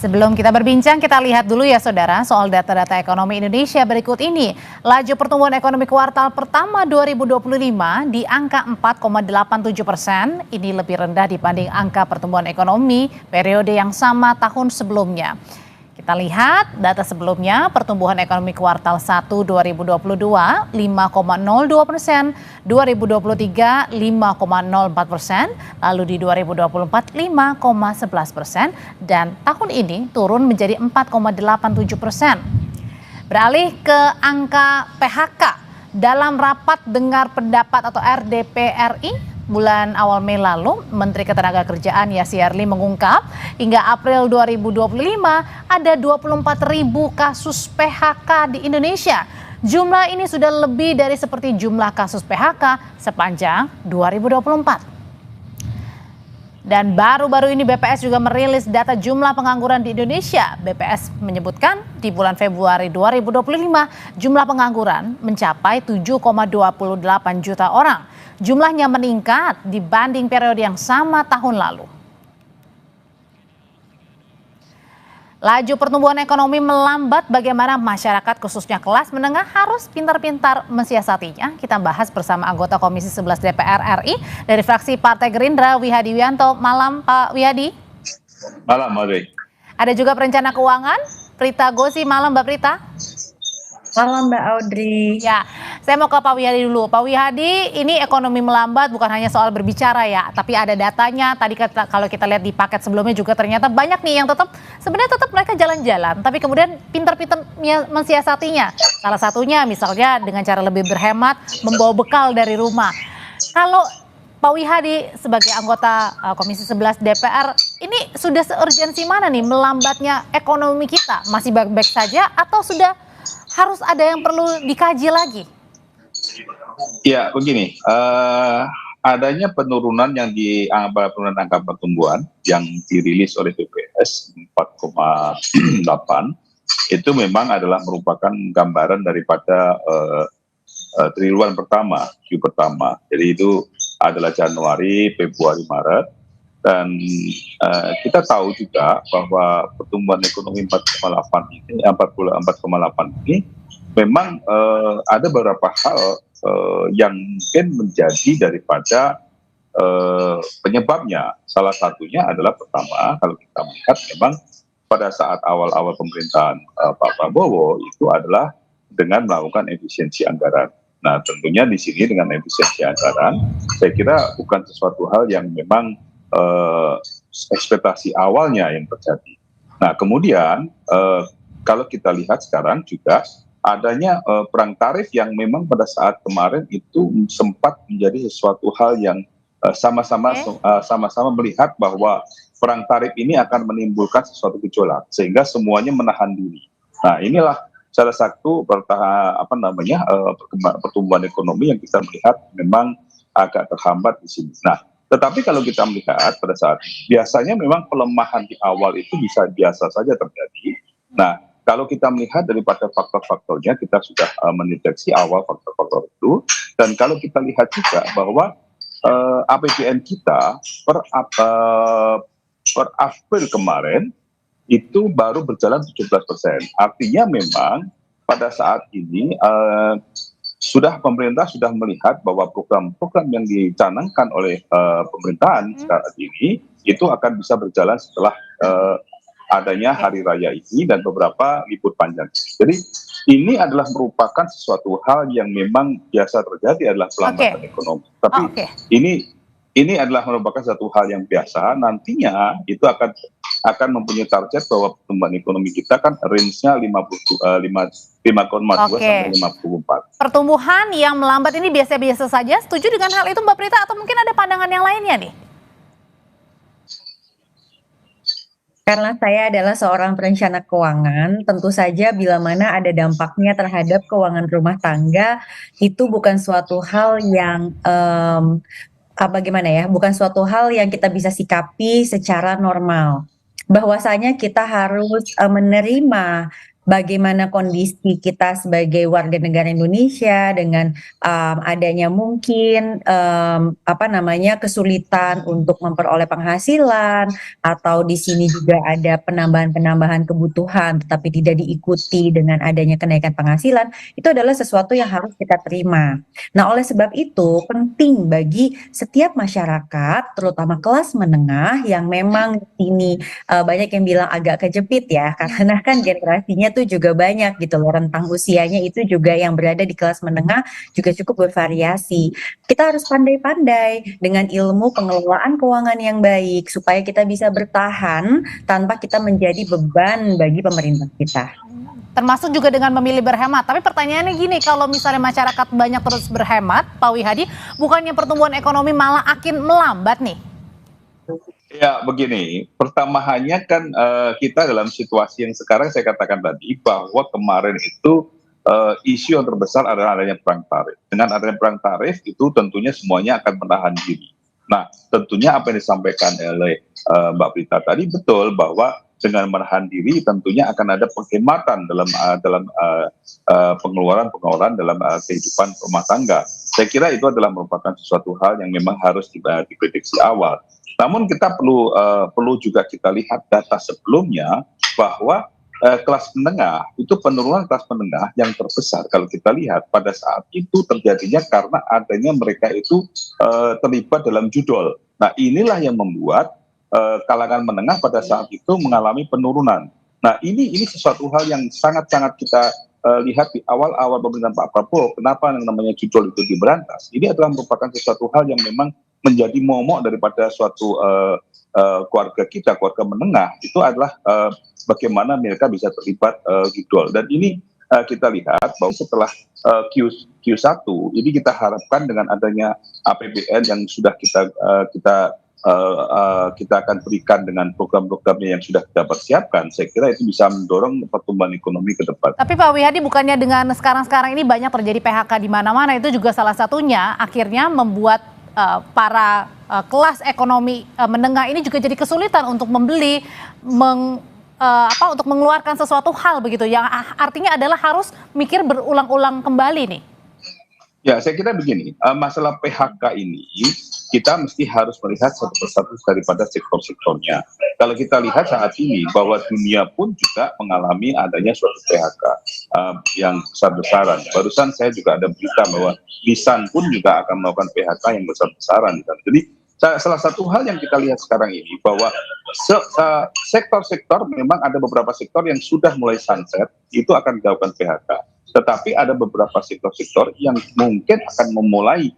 Sebelum kita berbincang, kita lihat dulu ya saudara soal data-data ekonomi Indonesia berikut ini. Laju pertumbuhan ekonomi kuartal pertama 2025 di angka 4,87%. Ini lebih rendah dibanding angka pertumbuhan ekonomi periode yang sama tahun sebelumnya. Kita lihat data sebelumnya, pertumbuhan ekonomi kuartal 1 2022 5,02%, 2023 5,04%, lalu di 2024 5,11%, dan tahun ini turun menjadi 4,87%. Beralih ke angka PHK, dalam rapat dengar pendapat atau RDP-RI bulan awal Mei lalu, Menteri Ketenagakerjaan Yassi-Arli mengungkap hingga April 2025 ada 24.000 kasus PHK di Indonesia. Jumlah ini sudah lebih dari seperti jumlah kasus PHK sepanjang 2024. Dan baru-baru ini BPS juga merilis data jumlah pengangguran di Indonesia. BPS menyebutkan di bulan Februari 2025 jumlah pengangguran mencapai 7,28 juta orang. Jumlahnya meningkat dibanding periode yang sama tahun lalu. Laju pertumbuhan ekonomi melambat, bagaimana masyarakat khususnya kelas menengah harus pintar-pintar mensiasatinya. Kita bahas bersama anggota Komisi 11 DPR RI dari fraksi Partai Gerindra, Wihadi Wianto. Malam Pak Wihadi. Malam Mari. Ada juga perencana keuangan, Prita Gosi. Malam Mbak Prita. Malam Mbak Audrey. Ya, saya mau ke Pak Wihadi dulu. Pak Wihadi, ini ekonomi melambat bukan hanya soal berbicara ya, tapi ada datanya. Tadi kalau kita lihat di paket sebelumnya juga ternyata banyak nih yang sebenarnya tetap mereka jalan-jalan, tapi kemudian pintar-pintar mensiasatinya. Salah satunya misalnya dengan cara lebih berhemat, membawa bekal dari rumah. Kalau Pak Wihadi sebagai anggota Komisi 11 DPR, ini sudah seurgensi mana nih melambatnya ekonomi kita? Masih baik-baik saja atau sudah harus ada yang perlu dikaji lagi? Ya begini, adanya penurunan yang penurunan angka pertumbuhan yang dirilis oleh BPS 4,8 itu memang adalah merupakan gambaran daripada triwulan pertama, Q pertama. Jadi itu adalah Januari, Februari, Maret. Dan kita tahu juga bahwa pertumbuhan ekonomi 4,8 ini memang ada beberapa hal yang mungkin menjadi daripada penyebabnya. Salah satunya adalah pertama, kalau kita melihat memang pada saat awal-awal pemerintahan Pak Prabowo itu adalah dengan melakukan efisiensi anggaran. Nah tentunya di sini dengan efisiensi anggaran, saya kira bukan sesuatu hal yang memang ekspektasi awalnya yang terjadi. Nah kemudian kalau kita lihat sekarang juga adanya perang tarif yang memang pada saat kemarin itu sempat menjadi sesuatu hal yang sama-sama melihat bahwa perang tarif ini akan menimbulkan sesuatu gejolak sehingga semuanya menahan diri. Nah inilah salah satu pertumbuhan ekonomi yang kita melihat memang agak terhambat di sini. Nah tetapi kalau kita melihat pada saat biasanya memang pelemahan di awal itu bisa biasa saja terjadi. Nah kalau kita melihat daripada faktor-faktornya, kita sudah mendeteksi awal faktor-faktor itu. Dan kalau kita lihat juga bahwa APBN kita per April kemarin itu baru berjalan 17%. Artinya memang pada saat ini pemerintah sudah melihat bahwa program-program yang dicanangkan oleh pemerintahan saat ini itu akan bisa berjalan setelah adanya hari raya ini dan beberapa libur panjang. Jadi ini adalah merupakan sesuatu hal yang memang biasa terjadi adalah pelambatan ekonomi. Tapi ini adalah merupakan satu hal yang biasa. Nantinya itu akan mempunyai target bahwa pertumbuhan ekonomi kita kan range-nya 5,2 sampai 54. Pertumbuhan yang melambat ini biasa-biasa saja. Setuju dengan hal itu Mbak Prita atau mungkin ada pandangan yang lainnya nih? Karena saya adalah seorang perencana keuangan, tentu saja bila mana ada dampaknya terhadap keuangan rumah tangga, itu bukan suatu hal yang bukan suatu hal yang kita bisa sikapi secara normal. Bahwasanya kita harus menerima bagaimana kondisi kita sebagai warga negara Indonesia dengan adanya mungkin kesulitan untuk memperoleh penghasilan, atau di sini juga ada penambahan-penambahan kebutuhan tetapi tidak diikuti dengan adanya kenaikan penghasilan, itu adalah sesuatu yang harus kita terima. Nah, oleh sebab itu penting bagi setiap masyarakat, terutama kelas menengah yang memang ini banyak yang bilang agak kejepit ya, karena kan generasinya tuh juga banyak gitu loh, rentang usianya itu juga yang berada di kelas menengah juga cukup bervariasi. Kita harus pandai-pandai dengan ilmu pengelolaan keuangan yang baik supaya kita bisa bertahan tanpa kita menjadi beban bagi pemerintah kita. Termasuk juga dengan memilih berhemat. Tapi pertanyaannya gini, kalau misalnya masyarakat banyak terus berhemat, Pak Wihadi, bukannya pertumbuhan ekonomi malah akin melambat nih? Ya, begini, pertamanya kan kita dalam situasi yang sekarang saya katakan tadi bahwa kemarin itu isu yang terbesar adalah adanya perang tarif. Dengan adanya perang tarif itu tentunya semuanya akan menahan diri. Nah, tentunya apa yang disampaikan oleh Mbak Prita tadi betul, bahwa dengan menahan diri tentunya akan ada penghematan dalam pengeluaran dalam kehidupan rumah tangga. Saya kira itu adalah merupakan sesuatu hal yang memang harus diprediksi awal. Namun kita perlu juga kita lihat data sebelumnya bahwa kelas menengah itu, penurunan kelas menengah yang terbesar kalau kita lihat pada saat itu terjadinya karena adanya mereka itu terlibat dalam judol. Nah, inilah yang membuat kalangan menengah pada saat itu mengalami penurunan. Nah, ini sesuatu hal yang sangat-sangat kita lihat di awal-awal pemerintahan Pak Prabowo. Kenapa yang namanya judol itu diberantas? Ini adalah merupakan sesuatu hal yang memang menjadi momok daripada suatu keluarga kita, keluarga menengah, itu adalah bagaimana mereka bisa terlibat judol. Dan ini kita lihat bahwa setelah Q1 ini kita harapkan dengan adanya APBN yang sudah kita akan berikan dengan program-programnya yang sudah kita persiapkan, saya kira itu bisa mendorong pertumbuhan ekonomi ke depan. Tapi Pak Wihadi, bukannya dengan sekarang ini banyak terjadi PHK di mana-mana, itu juga salah satunya akhirnya membuat para kelas ekonomi menengah ini juga jadi kesulitan untuk membeli, untuk mengeluarkan sesuatu hal begitu, yang artinya adalah harus mikir berulang-ulang kembali nih. Ya, saya kira begini, masalah PHK ini kita mesti harus melihat satu persatu daripada sektor-sektornya. Kalau kita lihat saat ini bahwa dunia pun juga mengalami adanya suatu PHK yang besar-besaran. Barusan saya juga ada berita bahwa Nissan pun juga akan melakukan PHK yang besar-besaran. Jadi salah satu hal yang kita lihat sekarang ini bahwa sektor-sektor, memang ada beberapa sektor yang sudah mulai sunset, itu akan dilakukan PHK. Tetapi ada beberapa sektor-sektor yang mungkin akan memulai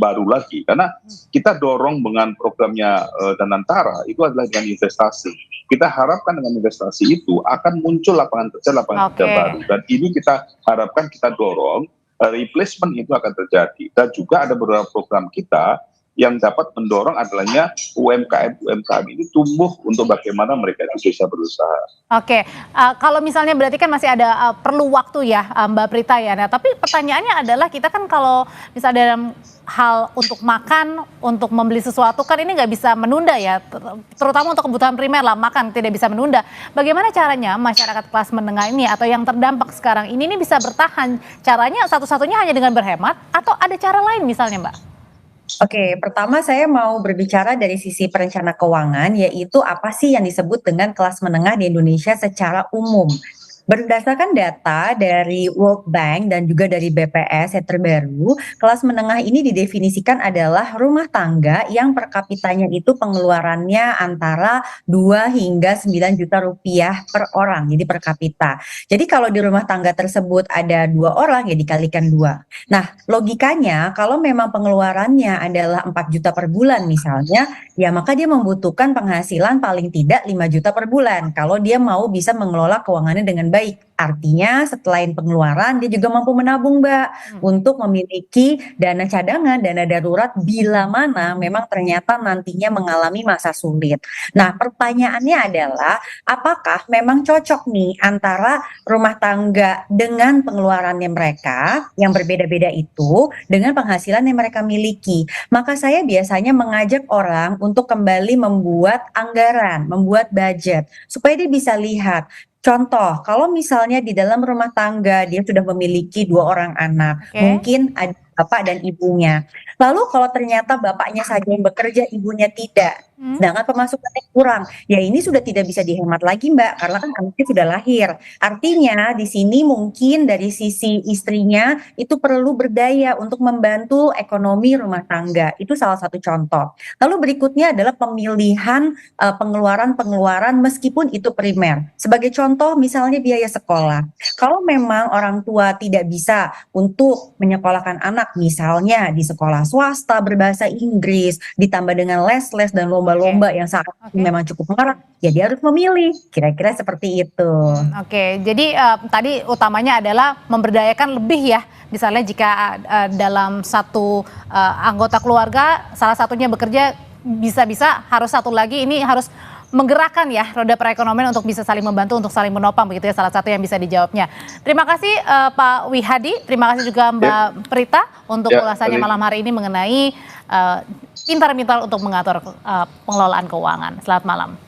baru lagi, karena kita dorong dengan programnya Danantara itu adalah dengan investasi. Kita harapkan dengan investasi itu akan muncul lapangan kerja baru, dan ini kita harapkan, kita dorong replacement itu akan terjadi. Dan juga ada beberapa program kita yang dapat mendorong adanya UMKM ini tumbuh untuk bagaimana mereka itu bisa berusaha. Oke, kalau misalnya berarti kan masih ada perlu waktu ya, Mbak Prita ya. Nah, tapi pertanyaannya adalah, kita kan kalau misalnya dalam hal untuk makan, untuk membeli sesuatu kan ini nggak bisa menunda ya, terutama untuk kebutuhan primer lah, makan tidak bisa menunda. Bagaimana caranya masyarakat kelas menengah ini atau yang terdampak sekarang ini bisa bertahan? Caranya satu-satunya hanya dengan berhemat atau ada cara lain misalnya, Mbak? Oke, pertama saya mau berbicara dari sisi perencana keuangan, yaitu apa sih yang disebut dengan kelas menengah di Indonesia secara umum. Berdasarkan data dari World Bank dan juga dari BPS yang terbaru, kelas menengah ini didefinisikan adalah rumah tangga yang per kapitanya itu pengeluarannya antara 2 hingga 9 juta rupiah per orang, jadi per kapita. Jadi kalau di rumah tangga tersebut ada 2 orang, ya dikalikan 2. Nah, logikanya kalau memang pengeluarannya adalah 4 juta per bulan misalnya, ya maka dia membutuhkan penghasilan paling tidak 5 juta per bulan kalau dia mau bisa mengelola keuangannya dengan baik. Artinya selain pengeluaran dia juga mampu menabung, Mbak, untuk memiliki dana cadangan, dana darurat bila mana memang ternyata nantinya mengalami masa sulit. Nah, pertanyaannya adalah apakah memang cocok nih antara rumah tangga dengan pengeluarannya mereka yang berbeda-beda itu dengan penghasilan yang mereka miliki. Maka saya biasanya mengajak orang untuk kembali membuat anggaran, membuat budget supaya dia bisa lihat. Contoh, kalau misalnya misalnya di dalam rumah tangga dia sudah memiliki 2 orang anak, Oke. mungkin ada bapak dan ibunya. Lalu kalau ternyata bapaknya saja yang bekerja, ibunya tidak, Hmm. sedangkan pemasukannya kurang, ya ini sudah tidak bisa dihemat lagi Mbak, karena kan anaknya sudah lahir. Artinya di sini mungkin dari sisi istrinya itu perlu berdaya untuk membantu ekonomi rumah tangga. Itu salah satu contoh. Lalu berikutnya adalah pemilihan pengeluaran-pengeluaran meskipun itu primer. Sebagai contoh misalnya biaya sekolah. Kalau memang orang tua tidak bisa untuk menyekolahkan anak misalnya di sekolah swasta berbahasa Inggris, ditambah dengan les-les dan lomba-lomba yang saat Oke. ini memang cukup marak, ya dia harus memilih. Kira-kira seperti itu. Oke, jadi tadi utamanya adalah memberdayakan lebih ya. Misalnya jika dalam satu anggota keluarga salah satunya bekerja, bisa-bisa harus satu lagi ini harus menggerakkan ya roda perekonomian untuk bisa saling membantu, untuk saling menopang, begitu ya, salah satu yang bisa dijawabnya. Terima kasih Pak Wihadi, terima kasih juga Mbak Prita untuk ulasannya malam hari ini mengenai pintar-pintar untuk mengatur pengelolaan keuangan. Selamat malam.